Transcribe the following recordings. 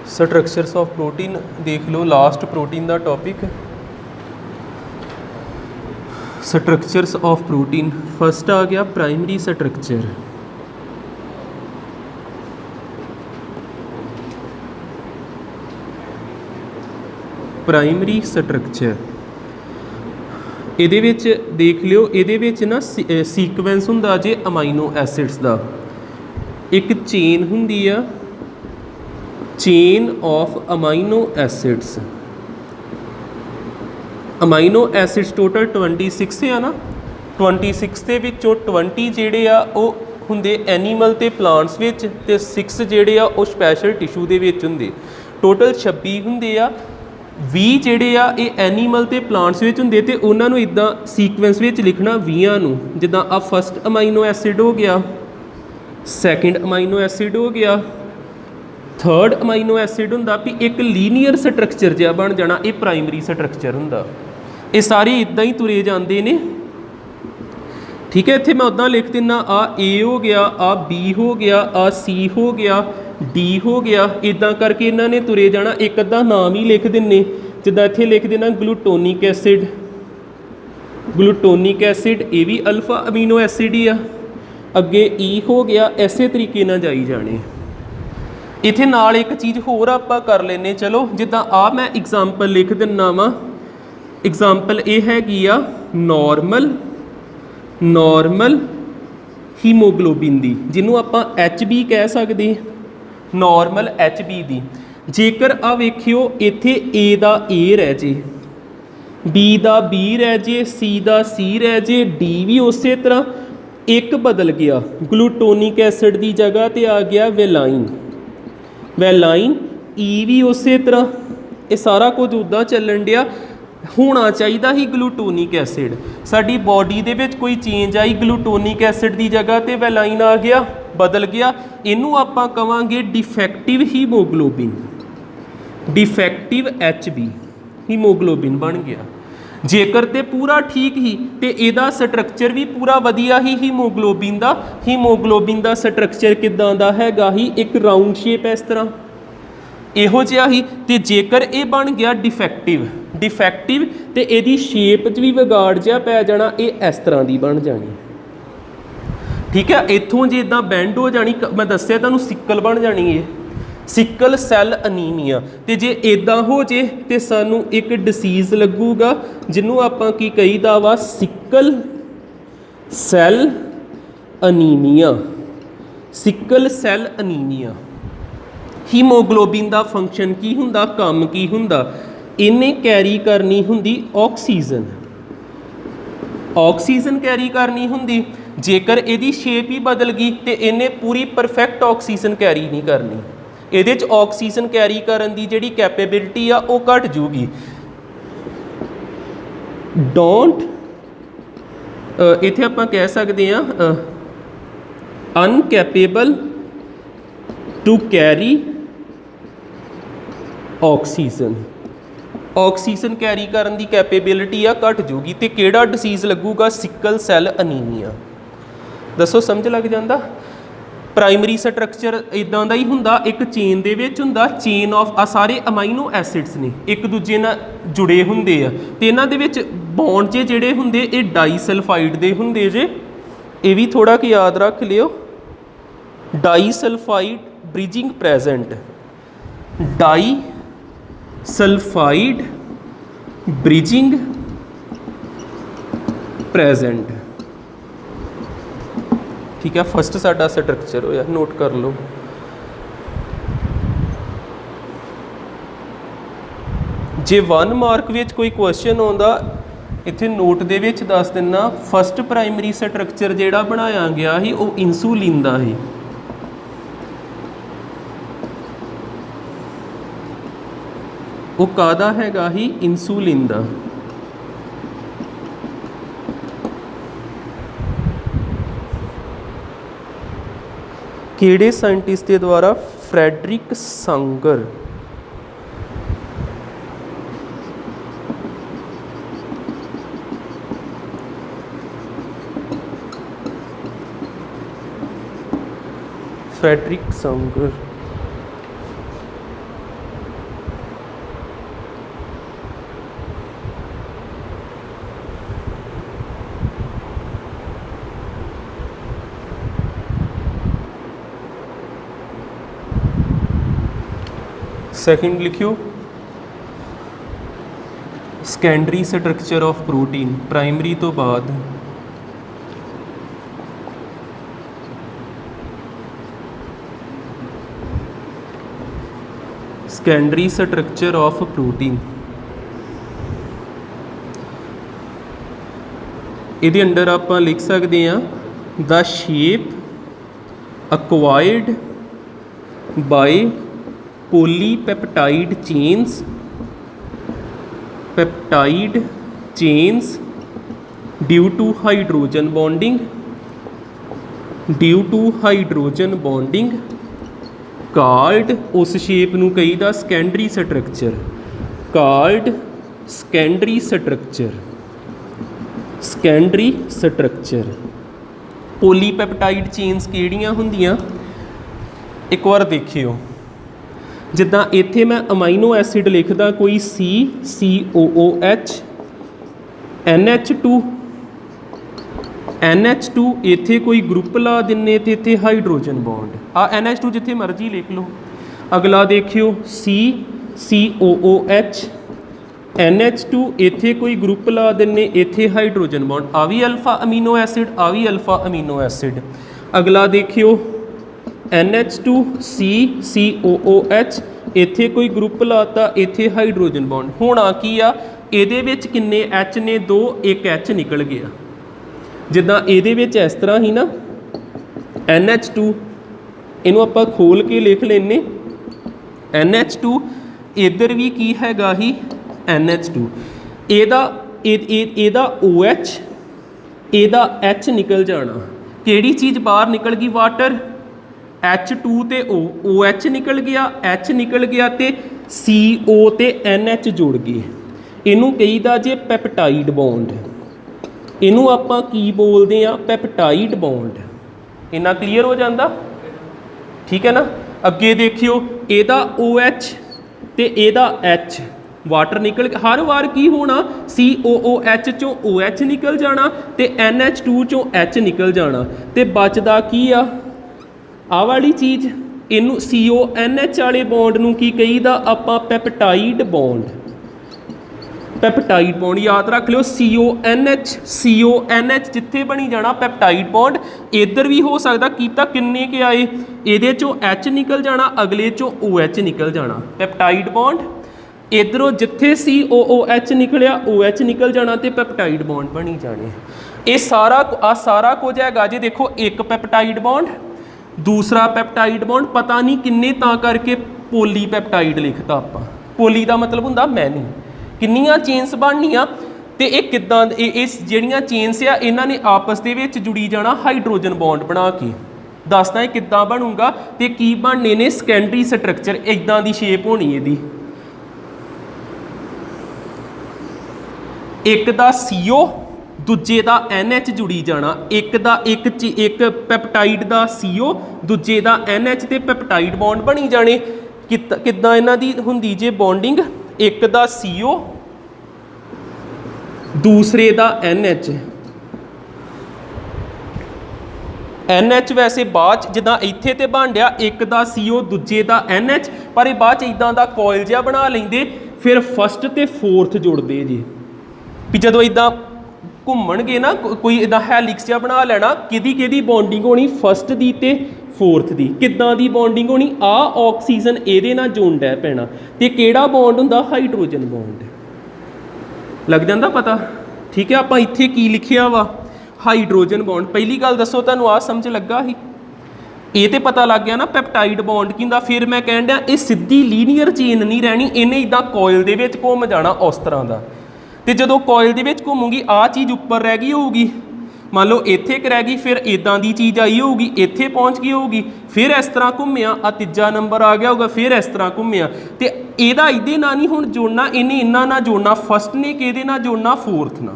Structures of protein देख लो, last protein का topic structures of protein. First आ गया प्राइमरी स्ट्रक्चर। प्राइमरी स्ट्रक्चर ਇਹਦੇ ਵਿੱਚ देख लियो, ਇਹਦੇ ਵਿੱਚ ना सीक्वेंस ਹੁੰਦਾ जे अमाइनो एसिड्स ਦਾ। एक चेन ਹੁੰਦੀ ਆ, chain of amino acids. Amino acids total 26 है ना। 26 ਦੇ ਵਿੱਚੋਂ 20 ਜਿਹੜੇ ਆ ਉਹ ਹੁੰਦੇ एनीमल ਤੇ प्लांट्स ਵਿੱਚ ਤੇ 6 ਜਿਹੜੇ ਆ ਉਹ स्पैशल टिशू ਦੇ ਵਿੱਚ ਹੁੰਦੇ। टोटल 26 ਹੁੰਦੇ ਆ। 20 ਜਿਹੜੇ ਆ ਇਹ एनीमल ਤੇ प्लांट्स ਵਿੱਚ ਹੁੰਦੇ ਤੇ ਉਹਨਾਂ ਨੂੰ ਇਦਾਂ ਸੀਕੁਐਂਸ ਵਿੱਚ ਲਿਖਣਾ 20 ਨੂੰ। ਜਿੱਦਾਂ ਆ फर्स्ट अमाइनो एसिड हो गया, सैकेंड अमाइनो एसिड हो गया, थर्ड अमाइनो एसिड हुंदा भी एक लीनियर स्ट्रक्चर जिहा बन जाना, ये प्राइमरी स्ट्रक्चर हुंदा। ये सारे इदां ही तुरे जाते हैं, ठीक है। इत्थे मैं उदां लिख दिना आ ए हो गया, आ बी हो गया, आ सी हो गया, डी हो गया। इदां करके इन्हां ने तुरे जाना। एक अद्धा नाम ही लिख दिन्ने, जिद्दां इत्थे लिख देना ग्लूटोनिक एसिड। ग्लूटोनिक एसिड ये भी अल्फा अमीनो एसिड ही आ। अगे ई हो गया, इसे तरीके नाल जाई जाने। इत्थे नाल एक चीज़ होर आपां कर लेने, चलो जिद्दां आ मैं एग्जाम्पल लिख दिना वा। एग्जाम्पल ये हैगी आ नॉर्मल हीमोग्लोबिन दी, जिन्हों आपां HB कह सकते, नॉर्मल HB दी। जेकर आ वेखियो इत्थे A दा A रह जे, B दा B रह जे, C दा C रह जे, D भी उस तरह एक बदल गया। ग्लूटोनिक एसिड की जगह ते आ गया वेलाइन। वैलाइन ई भी उस तरह, ये सारा कुछ उदा चलन दिया। होना चाहिए ही ग्लूटोनिक एसिड। साडी बॉडी दे विच कोई चेंज आई, ग्लूटोनिक एसिड की जगह ते वैलाइन आ गया, बदल गया। इनू आपां कवांगे defective haemoglobin, defective HB haemoglobin बन गया। जेकर ते पूरा ठीक ही तो इहदा स्ट्रक्चर भी पूरा वधिया ही हीमोग्लोबिन का। हीमोग्लोबिन का स्ट्रक्चर किदां दा हैगा ही, एक राउंड शेप है इस तरह इहो जिहा ही। तो जेकर ये बन गया डिफेक्टिव तो इहदी शेप च भी विगाड़ जिहा पै जाना, ये इस तरह की बन जानी, ठीक है। इत्थों जे इदां बैंड हो जानी, मैं दस्सिया तुहानूं सिक्कल बन जानी है, सिक्कल सैल अनीमिया। तो जे इदां हो जे तो सानू एक डिसीज़ लगूगा जिन्हों आपां की कहीदा वा sickle cell anaemia. Sickle cell anaemia. Haemoglobin का फंक्शन की हुंदा, काम की हुंदा, इन्हें कैरी करनी हुंदी ऑक्सीजन, ऑक्सीजन कैरी करनी हुंदी। जेकर इहदी शेप ही बदल गई तो इन्हें पूरी परफेक्ट ऑक्सीजन कैरी नहीं करनी। ਇਹਦੇ 'ਚ ऑक्सीजन कैरी करन दी जिहड़ी कैपेबिलिटी आ वो घट जूगी। डोंट इत्थे आपां कह सकते हैं uncapable to carry oxygen. Oxygen carry करन दी कैपेबिलिटी आ घट जूगी। तो किहड़ा डिसीज़ लगूगा? Sickle cell anaemia. दसो समझ लग जांदा? प्राइमरी स्ट्रक्चर इदां दा ही हुंदा, एक चेन दे विच हुंदा। चेन ऑफ आ सारे अमाइनो एसिड्स ने एक दूजे नाल जुड़े हुंदे आ ते इन्हां दे विच बॉन्ड जे जिहड़े हुंदे ये डाईसल्फाइड दे हुंदे जे। ये भी थोड़ा कि याद रख लियो, disulphide bridging present, disulphide bridging present, ठीक है। फस्ट साडा स्ट्रक्चर होया, नोट कर लो। जे 1 मार्क विच कोई क्वेश्चन आउंदा इत्थे नोट दे विच दस दिना। फस्ट प्राइमरी स्ट्रक्चर जिहड़ा बनाया गया ही वो इंसुलिन दा ही। वो कादा हैगा ही इंसुलिन दा। किहड़े साइंटिस्ट के द्वारा? Frederick Sanger. Frederick Sanger. Second लिखियो, secondary structure of protein. Primary तो बाद सेकेंडरी स्ट्रक्चर ऑफ प्रोटीन। इहदे अंडर आप लिख सकते हैं the shape acquired by polypeptide chains, peptide chains due to hydrogen bonding, called, उस शेप नूं कहीदा secondary structure, called secondary structure। polypeptide chains किहड़ियां हुंदियां? एक बार देखियो, जिद्दां इत्थे मैं अमाइनो एसिड लिखदा कोई COOH NH2 इत्थे कोई ग्रुप ला दिन्ने ते इत्थे हाइड्रोजन बॉन्ड NH2 जिथे मर्जी लिख लो। अगला देखियो COOH NH2 इत्थे कोई ग्रुप ला दिन्ने इत्थे हाइड्रोजन बॉन्ड आ भी अल्फा अमीनो एसिड आ भी अल्फा अमीनो एसिड। अगला देखियो NH2 COOH इत्थे कोई ग्रुप लाता इत्थे हाइड्रोजन बॉन्ड। होना की आ इहदे विच किन्ने H ने? 2, एक H निकल गया। जिद्दां इहदे विच इस तरह ही ना NH2 इहनूं आपां खोल के लिख लैने NH2, इधर भी की हैगा ही NH2, इहदा OH इहदा H निकल जाना। किहड़ी चीज़ बाहर निकल गई? वाटर। H2 ते OH निकल गया, H निकल गया ते CO ते NH जुड़ गए। इनू कहीदा जे पैप्टाइड बॉन्ड। इनू आपां की बोलते हैं? Peptide bond. इन्ना क्लीयर हो जाता? ठीक है ना। अगे देखियो, एदा OH ते एदा H वाटर निकल, हर बार की होना COOH चों OH निकल जाना ते NH2 चों H निकल जाना ते बचदा की आ वाली चीज़। इनू CONH वाले बॉन्ड नूं की कहीदा? आपां पैप्टाइड बॉन्ड। पैप्टाइड बॉन्ड याद रख लो, CONH जिथे बनी जाना पैप्टाइड बॉन्ड। इधर भी हो सकता कीता किन्ने के आए, इहदे चों H निकल जाना, अगले चों OH निकल जाना, पैप्टाइड बॉन्ड। इधरों जिथे COOH निकलिया OH निकल जाना तो पैप्टाइड बॉन्ड बनी जाने। ये सारा कुछ हैगा जी। देखो, एक पैप्टाइड बॉन्ड, दूसरा पैप्टाइड बॉन्ड, पता नहीं किन्ने तां करके पोलीपैप्टाइड लिखता आपां। पोली का मतलब हुंदा मैनी। किन्नियां चेन्स बननियां ते इह किद्दां इस जिहड़ियां चेन्स आ इन्हां ने आपस दे विच जुड़ी जाना हाइड्रोजन बॉन्ड बना के। दसदा है किद्दां बनूगा ते की बनने ने? सैकेंडरी स्ट्रक्चर इदां दी शेप होनी इहदी। एक दा CO, दूजे दा NH जुड़ी जाना। एक पैप्टाइड दा CO, दूजे दा NH ते पैप्टाइड बॉन्ड बनी जाने। किद्दां इन्हां दी हुंदी जे बॉन्डिंग? एक दा CO, दूसरे दा NH। NH वैसे बाद जिद्दां इत्थे ते बन गया, एक दा CO दूजे दा NH, पर ये बाद इदां दा कॉइल जिहा बना लेंदे, फिर फस्ट ते फोर्थ जुड़ते जी। भी जदों इदां घूमणगे ना, कोई इदां हैलिक्स जिहा बना लेना, किहदी बॉन्डिंग होनी? फस्ट दी ते फोर्थ दी। किद्दां दी बॉन्डिंग होनी? आ ऑक्सीजन इहदे नाल जुड़ डै पैना ते किहड़ा बॉन्ड हुंदा? Hydrogen bond. लग जांदा पता? ठीक है। आपां इत्थे की लिखिया वा? Hydrogen bond. पहली गल दसो तुहानूं आ समझ लगा ही? ਇਹ ਤੇ ਪਤਾ ਲੱਗ ਗਿਆ ਨਾ ਪੈਪਟਾਈਡ ਬੌਂਡ ਕੀ ਹੁੰਦਾ। ਫਿਰ ਮੈਂ ਕਹਿਣ ਡਿਆ ਇਹ ਸਿੱਧੀ ਲੀਨੀਅਰ ਚੇਨ ਨਹੀਂ ਰਹਿਣੀ, ਇਹਨੇ ਇਦਾਂ ਕੋਇਲ ਦੇ ਵਿੱਚ ਘੁੰਮ ਜਾਣਾ ਉਸ ਤਰ੍ਹਾਂ ਦਾ। ਤੇ ਜਦੋਂ ਕੋਇਲ ਦੇ ਵਿੱਚ ਘੁੰਮੂਗੀ ਆਹ ਚੀਜ਼ ਉੱਪਰ ਰਹਿ ਗਈ ਹੋਊਗੀ, ਮੰਨ ਲਓ ਇੱਥੇ ਇੱਕ ਰਹਿ ਗਈ, ਫਿਰ ਇਦਾਂ ਦੀ ਚੀਜ਼ ਆਈ ਹੋਊਗੀ, ਇੱਥੇ ਪਹੁੰਚ ਗਈ ਹੋਊਗੀ, ਫਿਰ ਇਸ ਤਰ੍ਹਾਂ ਘੁੰਮਿਆ, ਆ ਤੀਜਾ ਨੰਬਰ ਆ ਗਿਆ ਹੋਊਗਾ, ਫਿਰ ਇਸ ਤਰ੍ਹਾਂ ਘੁੰਮਿਆ। ਤੇ ਇਹਦਾ ਇਹਦੇ ਨਾਲ ਨਹੀਂ ਹੁਣ ਜੋੜਨਾ, ਇਹਨੇ ਇਹਨਾਂ ਨਾਲ ਜੋੜਨਾ। ਫਸਟ ਨੇ ਕਿਹਦੇ ਨਾਲ ਜੋੜਨਾ? ਫੋਰਥ ਨਾਲ।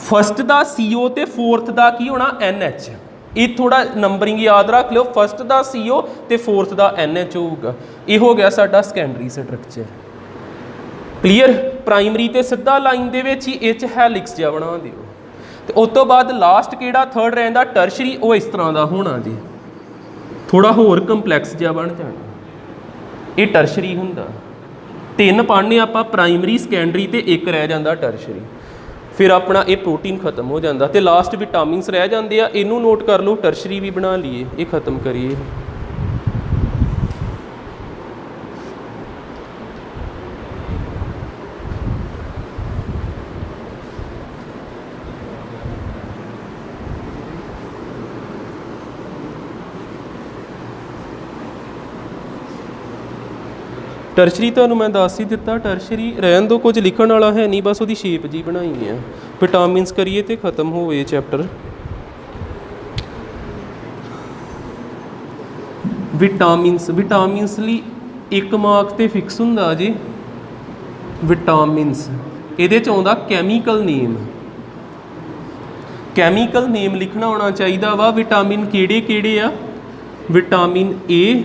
ਫਸਟ ਦਾ CO ਤੇ ਫੋਰਥ ਦਾ ਕੀ ਹੋਣਾ? NH। ਇਹ ਥੋੜਾ ਨੰਬਰਿੰਗ ਯਾਦ ਰੱਖ ਲਿਓ, ਫਸਟ ਦਾ CO ਤੇ ਫੋਰਥ ਦਾ NH ਹੋਊਗਾ। ਇਹ ਹੋ ਗਿਆ ਸਾਡਾ ਸੈਕੰਡਰੀ ਸਟਰਕਚਰ। ਕਲੀਅਰ? ਪ੍ਰਾਇਮਰੀ ਤੇ ਸਿੱਧਾ ਲਾਈਨ ਦੇ ਵਿੱਚ ਹੀ ਇਹ 'ਚ ਹੈਲਿਕਸ ਜਿਹਾ ਬਣਾ ਦਿਓ। ਤੇ ਉਸ ਤੋਂ ਬਾਅਦ ਲਾਸਟ ਕਿਹੜਾ ਥਰਡ ਰਹਿੰਦਾ? ਟਰਸ਼ਰੀ। ਉਹ ਇਸ ਤਰ੍ਹਾਂ ਦਾ ਹੋਣਾ ਜੀ, ਥੋੜਾ ਹੋਰ ਕੰਪਲੈਕਸ ਜਿਹਾ ਬਣ ਜਾਣਾ। ਇਹ ਟਰਸ਼ਰੀ ਹੁੰਦਾ। 3 ਪੜ੍ਹਨੇ ਆਪਾਂ, ਪ੍ਰਾਇਮਰੀ, ਸੈਕੰਡਰੀ ਤੇ ਇੱਕ ਰਹਿ ਜਾਂਦਾ ਟਰਸ਼ਰੀ। ਫਿਰ ਆਪਣਾ ਇਹ ਪ੍ਰੋਟੀਨ ਖਤਮ ਹੋ ਜਾਂਦਾ ਤੇ ਲਾਸਟ ਵਿਟਾਮਿਨਸ ਰਹਿ ਜਾਂਦੇ ਆ। ਇਹਨੂੰ ਨੋਟ ਕਰ ਲਓ, ਟਰਸ਼ਰੀ ਵੀ ਬਣਾ ਲਈਏ, ਇਹ ਖਤਮ ਕਰੀਏ। ਟਰਸ਼ਰੀ ਤੁਹਾਨੂੰ ਮੈਂ ਦੱਸ ਹੀ ਦਿੱਤਾ, ਟਰਸ਼ਰੀ ਰਹਿਣ ਦੋ, ਕੁਝ ਲਿਖਣ ਵਾਲਾ ਹੈ ਨਹੀਂ, ਬਸ ਉਹਦੀ ਸ਼ੇਪ ਜੀ ਬਣਾਈ ਹੈ। ਵਿਟਾਮਿਨਸ ਕਰੀਏ ਤੇ ਖਤਮ ਹੋਵੇ ਚੈਪਟਰ। ਵਿਟਾਮਿਨਸ ਲਈ 1 ਮਾਰਕ ਤੇ ਫਿਕਸ ਹੁੰਦਾ ਜੀ। ਵਿਟਾਮਿਨਸ ਇਹਦੇ 'ਚ ਆਉਂਦਾ ਕੈਮੀਕਲ ਨੇਮ। ਕੈਮੀਕਲ ਨੇਮ ਲਿਖਣਾ ਆਉਣਾ ਚਾਹੀਦਾ ਵਾ। ਵਿਟਾਮਿਨ ਕਿਹੜੇ ਕਿਹੜੇ ਆ? Vitamin A,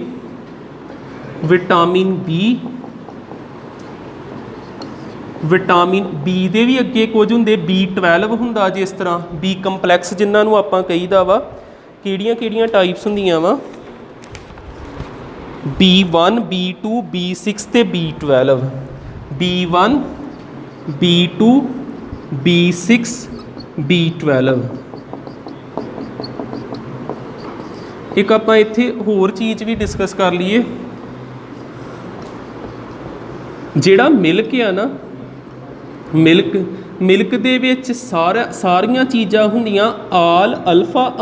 vitamin B, vitamin B ਦੇ ਵੀ ਅੱਗੇ ਕੁਝ ਹੁੰਦੇ, B12 ਹੁੰਦਾ ਜਿਸ ਤਰ੍ਹਾਂ, B ਕੰਪਲੈਕਸ ਜਿਨ੍ਹਾਂ ਨੂੰ ਆਪਾਂ ਕਹੀਦਾ ਵਾ। ਕਿਹੜੀਆਂ ਕਿਹੜੀਆਂ ਟਾਈਪਸ ਹੁੰਦੀਆਂ ਵਾ? B1, B2, B6 ਤੇ B12। B1, B2, B6, B12। ਇੱਕ ਆਪਾਂ ਇੱਥੇ ਹੋਰ ਚੀਜ਼ ਵੀ ਡਿਸਕਸ ਕਰ ਲਈਏ। ਜਿਹੜਾ ਮਿਲਕ ਆ ਨਾ, ਮਿਲਕ ਦੇ ਵਿੱਚ ਸਾਰੀਆਂ ਚੀਜ਼ਾਂ ਹੁੰਦੀਆਂ all alpha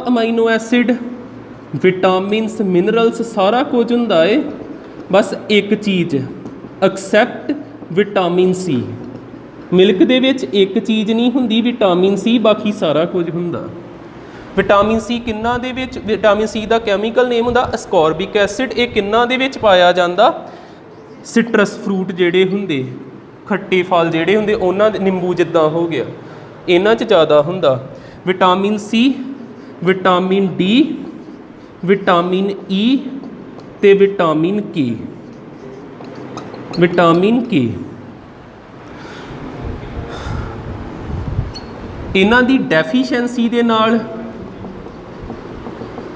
amino acid, vitamins, minerals, ਸਾਰਾ ਕੁਝ ਹੁੰਦਾ ਏ। ਬਸ ਇੱਕ ਚੀਜ਼ ਐਕਸੈਪਟ ਵਿਟਾਮਿਨ C। ਮਿਲਕ ਦੇ ਵਿੱਚ ਇੱਕ ਚੀਜ਼ ਨਹੀਂ ਹੁੰਦੀ, ਵਿਟਾਮਿਨ C, ਬਾਕੀ ਸਾਰਾ ਕੁਝ ਹੁੰਦਾ। ਵਿਟਾਮਿਨ C ਕਿੰਨਾਂ ਦੇ ਵਿੱਚ? ਵਿਟਾਮਿਨ C ਦਾ ਕੈਮੀਕਲ ਨੇਮ ਹੁੰਦਾ ਅਸਕੋਰਬਿਕ ਐਸਿਡ। ਇਹ ਕਿੰਨਾਂ ਦੇ ਵਿੱਚ ਪਾਇਆ ਜਾਂਦਾ? ਸਿਟਰਸ ਫਰੂਟ ਜਿਹੜੇ ਹੁੰਦੇ, ਖੱਟੇ ਫਲ ਜਿਹੜੇ ਹੁੰਦੇ, ਉਹਨਾਂ ਦੇ, ਨਿੰਬੂ ਜਿੱਦਾਂ ਹੋ ਗਿਆ, ਇਹਨਾਂ 'ਚ ਜ਼ਿਆਦਾ ਹੁੰਦਾ। Vitamin C, vitamin D, vitamin E ਤੇ ਵਿਟਾਮਿਨ K। ਵਿਟਾਮਿਨ K ਇਹਨਾਂ ਦੀ ਡੈਫੀਸ਼ੀਐਂਸੀ ਦੇ ਨਾਲ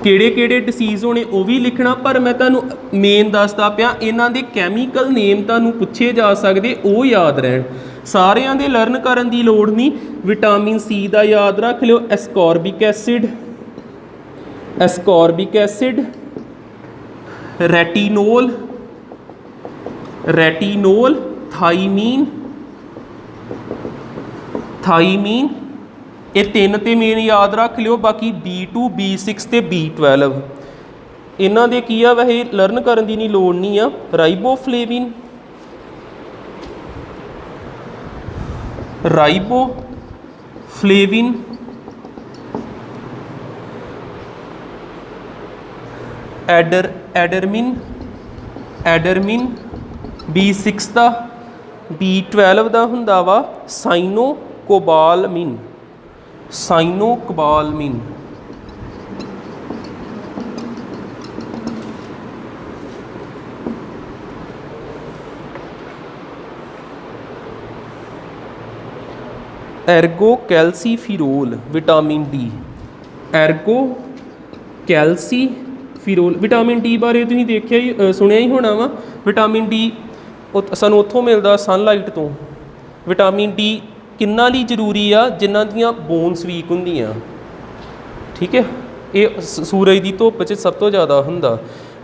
ਕਿਹੜੇ ਕਿਹੜੇ ਡਿਸੀਜ਼ ਹੋਣੇ ਉਹ ਵੀ ਲਿਖਣਾ। ਪਰ ਮੈਂ ਤੁਹਾਨੂੰ ਮੇਨ ਦੱਸਦਾ ਪਿਆ, ਇਹਨਾਂ ਦੇ ਕੈਮੀਕਲ ਨੇਮ ਤੁਹਾਨੂੰ ਪੁੱਛੇ ਜਾ ਸਕਦੇ, ਉਹ ਯਾਦ ਰਹਿਣ। ਸਾਰਿਆਂ ਦੇ ਲਰਨ ਕਰਨ ਦੀ ਲੋੜ ਨਹੀਂ। ਵਿਟਾਮਿਨ C ਦਾ ਯਾਦ ਰੱਖ ਲਿਓ, ਐਸਕੋਰਬਿਕ ਐਸਿਡ, ਰੈਟੀਨੋਲ, ਥਾਈਮੀਨ। ਇਹ 3 ਤੇ ਮੇਨ ਯਾਦ ਰੱਖ ਲਿਓ। ਬਾਕੀ B2, B6 ਤੇ B12 ਇਹਨਾਂ ਦੇ ਕੀ ਆ, ਵੈਸੇ ਲਰਨ ਕਰਨ ਦੀ ਨਹੀਂ ਲੋੜ ਨਹੀਂ ਆ। ਰਾਈਬੋਫਲੇਵਿਨ, ਐਡਰਮਿਨ, B6 ਦਾ। B12 ਦਾ ਹੁੰਦਾ ਵਾ ਸਾਈਨੋਕੋਬਾਲਮਿਨ। ਐਰਗੋ ਕੈਲਸੀਫਿਰੋਲ, ਵਿਟਾਮਿਨ D। ਐਰਗੋ ਕੈਲਸੀਫਿਰੋਲ। ਵਿਟਾਮਿਨ D ਬਾਰੇ ਤੁਸੀਂ ਦੇਖਿਆ ਹੀ, ਸੁਣਿਆ ਹੀ ਹੋਣਾ ਵਾ। ਵਿਟਾਮਿਨ D ਸਾਨੂੰ ਉੱਥੋਂ ਮਿਲਦਾ, ਸਨਲਾਈਟ ਤੋਂ। ਵਿਟਾਮਿਨ D ਕਿੰਨਾਂ ਲਈ ਜ਼ਰੂਰੀ ਆ? ਜਿਨ੍ਹਾਂ ਦੀਆਂ ਬੋਨਸ ਵੀਕ ਹੁੰਦੀਆਂ, ਠੀਕ ਹੈ। ਇਹ ਸੂਰਜ ਦੀ ਧੁੱਪ 'ਚ ਸਭ ਤੋਂ ਜ਼ਿਆਦਾ ਹੁੰਦਾ।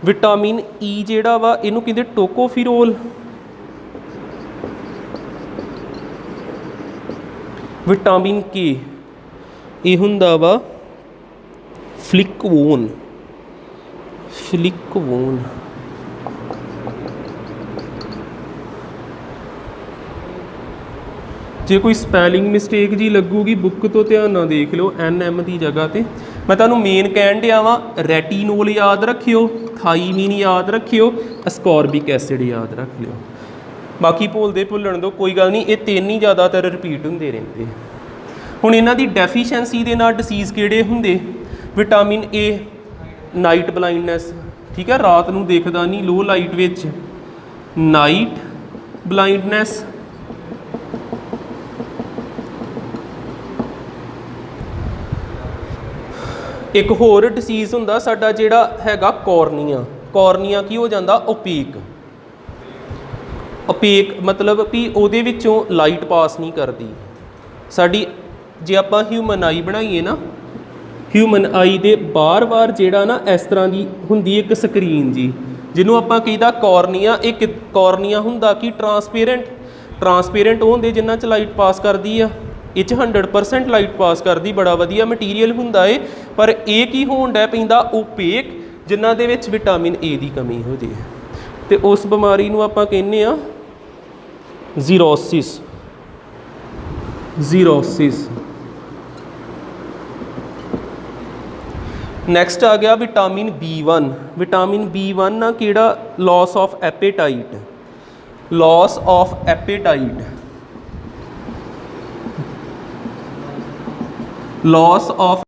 ਵਿਟਾਮਿਨ E ਜਿਹੜਾ ਵਾ, ਇਹਨੂੰ ਕਹਿੰਦੇ ਟੋਕੋਫਿਰੋਲ। ਵਿਟਾਮਿਨ K ਇਹ ਹੁੰਦਾ ਵਾ ਫਲਿਕਵੋਨ। ਜੇ ਕੋਈ ਸਪੈਲਿੰਗ ਮਿਸਟੇਕ ਜੀ ਲੱਗੂਗੀ ਬੁੱਕ ਤੋਂ ਧਿਆਨ ਨਾਲ ਦੇਖ ਲਿਓ, NM ਦੀ ਜਗ੍ਹਾ ਤੇ। ਮੈਂ ਤੁਹਾਨੂੰ ਮੇਨ ਕਹਿਣ ਡਿਆ ਵਾਂ, ਰੈਟੀਨੋਲ ਯਾਦ ਰੱਖਿਓ, ਥਾਈਮੀਨ ਯਾਦ ਰੱਖਿਓ, ਅਸਕੋਰਬਿਕ ਐਸਿਡ ਯਾਦ ਰੱਖ ਲਿਓ। ਬਾਕੀ ਭੁੱਲਣ ਦਿਓ, ਕੋਈ ਗੱਲ ਨਹੀਂ, ਇਹ ਤਿੰਨ ਹੀ ਜ਼ਿਆਦਾਤਰ ਰਿਪੀਟ ਹੁੰਦੇ ਰਹਿੰਦੇ। ਹੁਣ ਇਹਨਾਂ ਦੀ ਡੈਫੀਸ਼ੈਂਸੀ ਦੇ ਨਾਲ ਡਿਸੀਜ਼ ਕਿਹੜੇ ਹੁੰਦੇ? ਵਿਟਾਮਿਨ A, ਨਾਈਟ ਬਲਾਈਂਡਨੈਸ, ਠੀਕ ਹੈ, ਰਾਤ ਨੂੰ ਦੇਖਦਾ ਨਹੀਂ, ਲੋ ਲਾਈਟ ਵਿੱਚ ਨਾਈਟ ਬਲਾਈਂਡਨੈਸ। ਇੱਕ ਹੋਰ ਡਿਸੀਜ਼ ਹੁੰਦਾ ਸਾਡਾ ਜਿਹੜਾ ਹੈਗਾ ਕੋਰਨੀਆ ਕੀ ਹੋ ਜਾਂਦਾ? ਓਪੇਕ ਮਤਲਬ ਵੀ ਉਹਦੇ ਵਿੱਚੋਂ ਲਾਈਟ ਪਾਸ ਨਹੀਂ ਕਰਦੀ ਸਾਡੀ। ਜੇ ਆਪਾਂ ਹਿਊਮਨ ਆਈ ਬਣਾਈਏ ਨਾ, ਹਿਊਮਨ ਆਈ ਦੇ ਬਾਰ-ਬਾਰ ਜਿਹੜਾ ਨਾ ਇਸ ਤਰ੍ਹਾਂ ਦੀ ਹੁੰਦੀ ਇੱਕ ਸਕਰੀਨ ਜੀ, ਜਿਹਨੂੰ ਆਪਾਂ ਕਹਿੰਦਾ ਕੋਰਨੀਆ। ਇਹ ਕੋਰਨੀਆ ਹੁੰਦਾ ਕਿ ਟਰਾਂਸਪੇਰੈਂਟ ਉਹ ਹੁੰਦੇ ਜਿਨ੍ਹਾਂ 'ਚ ਲਾਈਟ ਪਾਸ ਕਰਦੀ ਆ। ਇਹ 'ਚ 100% ਲਾਈਟ ਪਾਸ ਕਰਦੀ, ਬੜਾ ਵਧੀਆ ਮਟੀਰੀਅਲ ਹੁੰਦਾ ਏ। ਪਰ ਇਹ ਕੀ ਹੋਣ ਡੈ ਪੈਂਦਾ? ਓਪੇਕ, ਜਿਨ੍ਹਾਂ ਦੇ ਵਿੱਚ ਵਿਟਾਮਿਨ A ਦੀ ਕਮੀ ਹੋ ਜੇ, ਅਤੇ ਉਸ ਬਿਮਾਰੀ ਨੂੰ ਆਪਾਂ ਕਹਿੰਦੇ ਆ ਜ਼ੀਰੋਸਿਸ। ਨੈਕਸਟ ਆ ਗਿਆ ਵਿਟਾਮਿਨ B1। ਵਿਟਾਮਿਨ B1 ਨਾ ਕਿਹੜਾ? Loss of ਐਪੇਟਾਈਟ।